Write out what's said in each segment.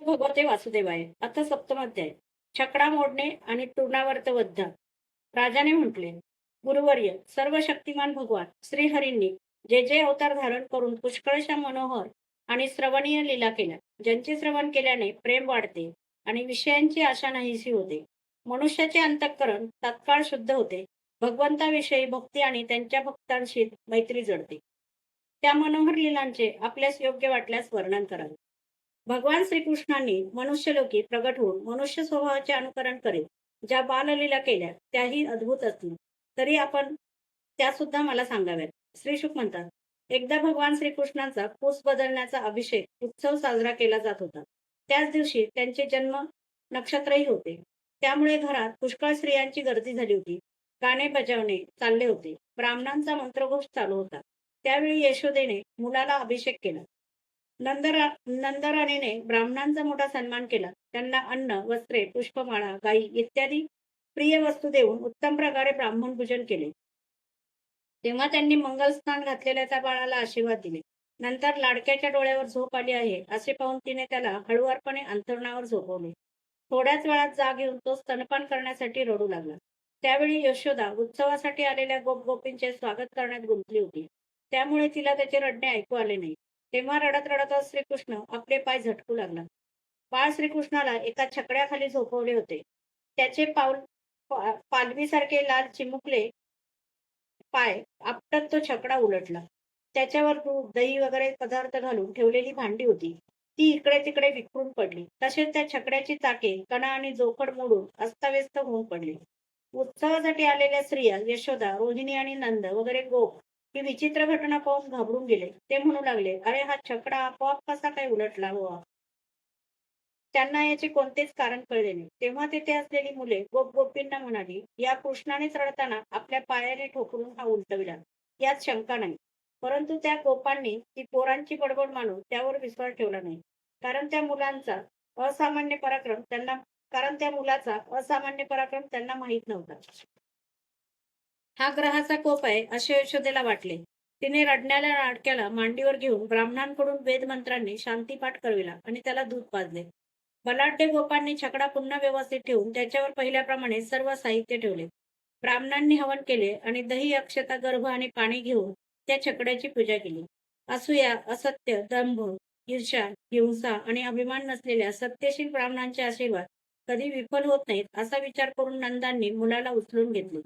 भगवते वासुदेवाय. आता सप्तमाध्याय. छकडा मोडणे आणि तृणावर्त वध. राजाने म्हटले, गुरुवर्य, सर्व शक्तिमान भगवान श्रीहरींनी जे जे अवतार धारण करून पुष्कळशा मनोहर आणि श्रवणीय लीला केल्या, ज्यांचे श्रवण केल्याने प्रेम वाढते आणि विषयांची आशा नाहीशी होते. मनुष्याचे अंतःकरण तात्काळ शुद्ध होते. भगवंताविषयी भक्ती आणि त्यांच्या भक्तांशी मैत्री जडते. त्या मनोहर लीलांचे आपल्यास योग्य वाटल्यास वर्णन करावे. भगवान श्रीकृष्णांनी मनुष्यलोकी प्रगट होऊन मनुष्य स्वभावाचे अनुकरण करीत ज्या बाललीला केल्या त्याही अद्भुत असतील, तरी आपण त्या सुद्धा मला सांगाव्यात. श्री शुक म्हणतात, एकदा भगवान श्रीकृष्णांचा कुस बदलण्याचा अभिषेक उत्सव साजरा केला जात होता. त्याच दिवशी त्यांचे जन्म नक्षत्रही होते. त्यामुळे घरात पुष्कळ स्त्रियांची गर्दी झाली होती. गाणे बजावणे चालले होते. ब्राह्मणांचा मंत्रघोष चालू होता. त्यावेळी यशोदेने मुलाला अभिषेक केला. नंदराणीने ब्राह्मणांचा मोठा सन्मान केला. त्यांना अन्न, वस्त्रे, पुष्पमाळा, गायी इत्यादी प्रिय वस्तू देऊन उत्तम प्रकारे ब्राह्मण पूजन केले. तेव्हा त्यांनी मंगलस्नान घातलेल्या त्या बाळाला आशीर्वाद दिले. नंतर लाडक्याच्या डोळ्यावर झोप आली आहे असे पाहून तिने त्याला हळुवारपणे अंथरुणावर झोपवले. थोड्याच वेळात जाग येऊन तो स्तनपान करण्यासाठी रडू लागला. त्यावेळी यशोदा उत्सवासाठी आलेल्या गोपगोपींचे स्वागत करण्यात गुंतली होती. त्यामुळे तिला त्याचे रडणे ऐकू आले नाही. तेव्हा रडत रडतच श्रीकृष्ण आपले पाय झटकू लागला. बाळ श्रीकृष्णाला एका छकड्याखाली झोपवले होते. त्याचे पालवीसारखे लाल चिमुकले पाय आपटत तो छकडा उलटला. त्याच्यावर दूध, दही वगैरे पदार्थ घालून ठेवलेली भांडी होती. ती इकडे तिकडे विखरून पडली. तसेच त्या छकड्याची चाके, कणा आणि जोखड मोडून अस्ताव्यस्त होऊन पडली. उत्सवासाठी आलेल्या स्त्रिया यशोदा, रोहिणी आणि नंद वगैरे गोप ही विचित्र घटना पाहून घाबरून गेले. ते म्हणू लागले, अरे हा छकडा आपोआप कसा काय उलटला बुवा? त्यांना याचे कोणतेच कारण कळले नाही. तेव्हा तेथे असलेली मुले गोपींना म्हणाली, या कृष्णानेच रडताना आपल्या पायाने ठोकरून हा उलटविला, यात शंका नाही. परंतु त्या गोपांनी ती पोरांची बडबड मानून त्यावर विश्वास ठेवला नाही. कारण त्या मुलांचा असामान्य पराक्रम त्यांना कारण त्या मुलाचा असामान्य पराक्रम त्यांना माहीत नव्हता. हा ग्रहाचा कोप आहे असे यशोदेला वाटले. तिने रडण्याला लाडक्याला मांडीवर घेऊन ब्राह्मणांकडून वेदमंत्रांनी शांतीपाठ करविला आणि त्याला दूध पाजले. बलाढ्य गोपांनी छकडा पुन्हा व्यवस्थित ठेवून त्याच्यावर पहिल्याप्रमाणे सर्व साहित्य ठेवले. ब्राह्मणांनी हवन केले आणि दही, अक्षता, गर्भ आणि पाणी घेऊन त्या छकड्याची पूजा केली. असूया, असत्य, दंभ, ईर्ष्या, हिंसा आणि अभिमान नसलेल्या सत्यशील ब्राह्मणांचे आशीर्वाद कधी विफल होत नाहीत असा विचार करून नंदांनी मुलाला उचलून घेतले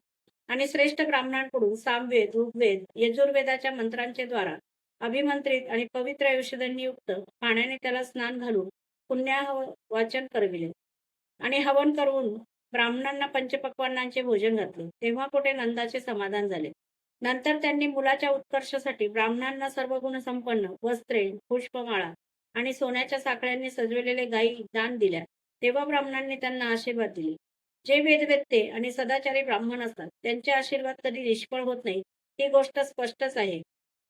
आणि श्रेष्ठ ब्राह्मणांकडून सामवेद, ऋग्वेद, यजुर्वेदाच्या मंत्रांचे द्वारा अभिमंत्रित आणि पवित्र औषधांनी युक्त पाण्याने त्याला स्नान घालून पुण्याह वाचन करविले आणि हवन करून ब्राह्मणांना पंचपक्वान्नांचे भोजन घातले. तेव्हा कुठे नंदाचे समाधान झाले. नंतर त्यांनी मुलाच्या उत्कर्षासाठी ब्राह्मणांना सर्व गुण संपन्न वस्त्रे, पुष्पमाळा आणि सोन्याच्या साखळ्यांनी सजवलेले गायी दान दिल्या. तेव्हा ब्राह्मणांनी त्यांना आशीर्वाद दिले. जे वेदवेत्ते आणि सदाचारी ब्राह्मण असतात त्यांचे आशीर्वाद कधी निष्फळ होत नाही, ही गोष्ट स्पष्टच आहे.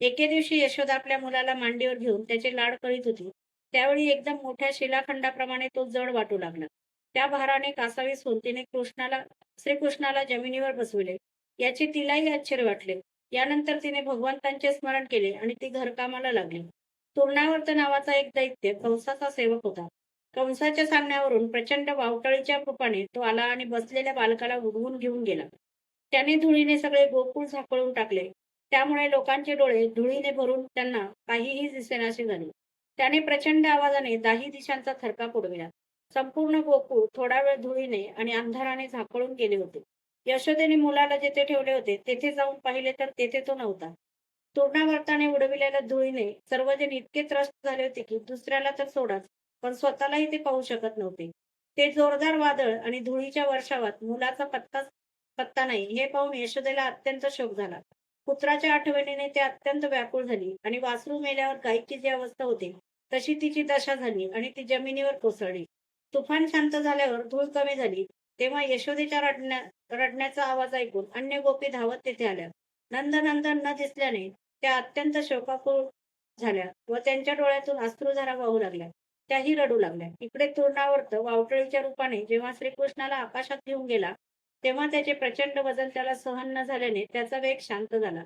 एके दिवशी यशोदा आपल्या मुलाला मांडीवर घेऊन त्याचे लाड करीत होती. त्यावेळी एकदम मोठ्या शिलाखंडाप्रमाणे तो जड वाटू लागला. त्या भाराने कासावीस होऊन तिने श्रीकृष्णाला जमिनीवर बसविले. याचे तिलाही आश्चर्य वाटले. यानंतर तिने भगवंतांचे स्मरण केले आणि ती घरकामाला लागली. तूर्णावर्त नावाचा एक दैत्य कंसाचा सेवक होता. कंसाच्या सांगण्यावरून प्रचंड वावटळीच्या रूपाने तो आला आणि बसलेल्या बालकाला उडवून घेऊन गेला. त्याने धुळीने सगळे गोकुळ झाकळून टाकले. त्यामुळे लोकांचे डोळे धुळीने भरून त्यांना काहीही दिसेनासे झाले. त्याने प्रचंड आवाजाने दाही दिशांचा थरकाप उडविला. संपूर्ण गोकुळ थोडा वेळ धुळीने आणि अंधाराने झाकळून गेले होते. यशोदेने मुलाला जेथे ठेवले होते तेथे जाऊन पाहिले तर तेथे तो नव्हता. तूर्णावर्ताने उडविलेल्या धुळीने सर्वजण इतके त्रस्त झाले होते की दुसऱ्याला तर सोडाच, पण स्वतःलाही ते पाहू शकत नव्हते. ते जोरदार वादळ आणि धुळीच्या वर्षावात मुलाचा पत्ता नाही हे पाहून यशोदेला अत्यंत शोक झाला. पुत्राच्या आठवणीने ते अत्यंत व्याकुळ झाली आणि वासरू मेल्यावर गायीची जी अवस्था होते तशी तिची दशा झाली आणि ती जमिनीवर कोसळली. तुफान शांत झाल्यावर धूळ कमी झाली. तेव्हा यशोदेच्या रडण्याचा आवाज ऐकून अन्य गोपी धावत तेथे आल्या. नंदनंदन न दिसल्याने त्या अत्यंत शोकाकुळ झाल्या व त्यांच्या डोळ्यातून अश्रुधारा वाहू लागल्या. त्याही रडू लागल्या. इकडे तूर्णावर्त वावटळीच्या रूपाने जेव्हा श्रीकृष्णाला आकाशात घेऊन गेला तेव्हा त्याचे प्रचंड वजन त्याला सहन न झाल्याने त्याचा वेग शांत झाला.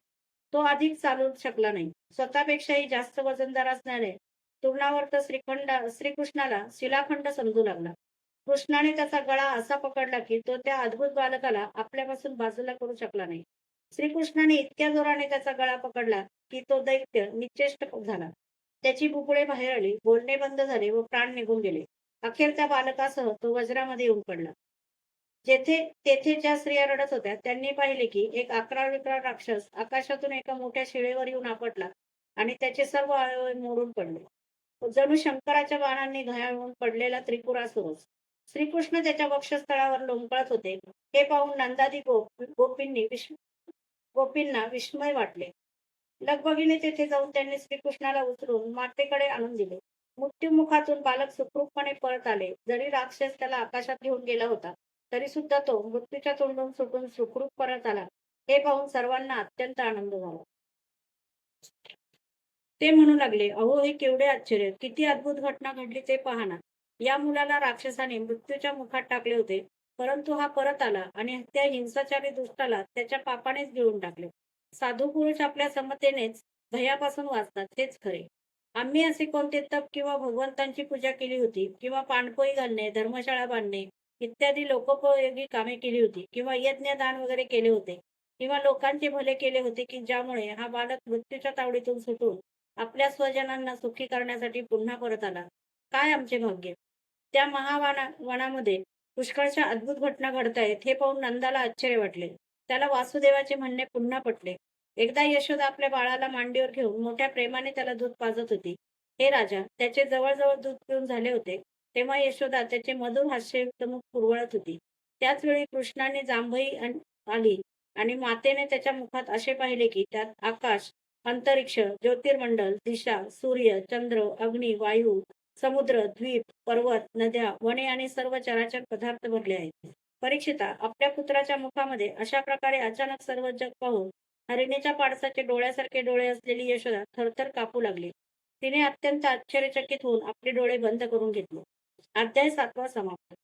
तो अधिक चालू शकला नाही. स्वतःपेक्षाही जास्त वजनदार असल्याने तरुणावर तर श्रीकृष्णाला शिलाखंड समजू लागला. कृष्णाने त्याचा गळा असा पकडला की तो त्या अद्भुत बालकाला आपल्यापासून बाजूला करू शकला नाही. श्रीकृष्णाने इतक्या जोराने त्याचा गळा पकडला की तो दैत्य निश्चेष्ट झाला. त्याची बुबुळे बाहेर आली, बोलणे बंद झाले व प्राण निघून गेले. अखेर त्या बालकासह तो वज्रामध्ये येऊन पडला. तेथे ज्या स्त्रिया रडत होत्या त्यांनी पाहिले की एक 11-विक्राळ राक्षस आकाशातून एका मोठ्या शिळेवर येऊन आपटला आणि त्याचे सर्व अवयव मोडून पडले. जणू शंकराच्या बाणांनी घायाळ होऊन पडलेला त्रिपुरासुरच. श्रीकृष्ण त्याच्या वक्षस्थळावर लोंबकळत होते. हे पाहून नंदादी गोपींना विस्मय वाटले. लगबगीने तेथे जाऊन त्यांनी श्रीकृष्णाला उचलून मातेकडे आणून दिले. मृत्युमुखातून बालक सुखरूपपणे परत आले. जरी राक्षस त्याला आकाशात घेऊन गेला होता तरी सुद्धा तो मृत्यूच्या तोंडून सुटून सुखरूप परत आला. हे पाहून सर्वांना अत्यंत आनंद झाला. ते म्हणू लागले, अहो हे केवढे आश्चर्य, किती अद्भुत घटना घडली ते पहा ना. या मुलाला राक्षसाने मृत्यूच्या मुखात टाकले होते, परंतु हा परत आला आणि त्या हिंसाचारी दुष्टाला त्याच्या पापानेच गिळून टाकले. साधू पुरुष आपल्या समतेनेच भयापासून वाचतात, हेच खरे. आम्ही असे कोणते तप किंवा भगवंतांची पूजा केली होती किंवा पाणपोई घालणे, धर्मशाळा बांधणे इत्यादी लोकोपयोगी कामे केली होती किंवा यज्ञ दान वगैरे केले होते किंवा लोकांचे भले केले होते की ज्यामुळे हा बालक मृत्यूच्या तावडीतून सुटून आपल्या स्वजनांना सुखी करण्यासाठी पुन्हा परत आला. काय आमचे भाग्य. त्या वनामध्ये पुष्कळशा अद्भुत घटना घडतायत हे पाहून नंदाला आश्चर्य वाटले. त्याला वासुदेवाचे म्हणणे पुन्हा पटले. एकदा यशोदा आपल्या बाळाला मांडीवर घेऊन मोठ्या प्रेमाने त्याला दूध पाजत होती. हे राजा, त्याचे जवळजवळ दूध पिऊन झाले होते तेव्हा यशोदा त्याचे मधुर हास्ययुक्त मुख पुरवळत होती. त्याच वेळी कृष्णाने जांभई आली आणि मातेने त्याच्या मुखात असे पाहिले की त्यात आकाश, अंतरिक्ष, ज्योतिर्मंडल, दिशा, सूर्य, चंद्र, अग्नी, वायू, समुद्र, द्वीप, पर्वत, नद्या, वने आणि सर्व चराचर पदार्थ भरले आहेत. परीक्षिता, आपल्या पुत्राच्या मुखामध्ये अशा प्रकारे अचानक सर्व जग पाहून हरिणीच्या पाडसाचे डोळ्यासारखे डोळे असलेली यशोदा थरथर कापू लागली. तिने अत्यंत आश्चर्यचकित होऊन आपले डोळे बंद करून घेतले. अध्याय 7 समाप्त.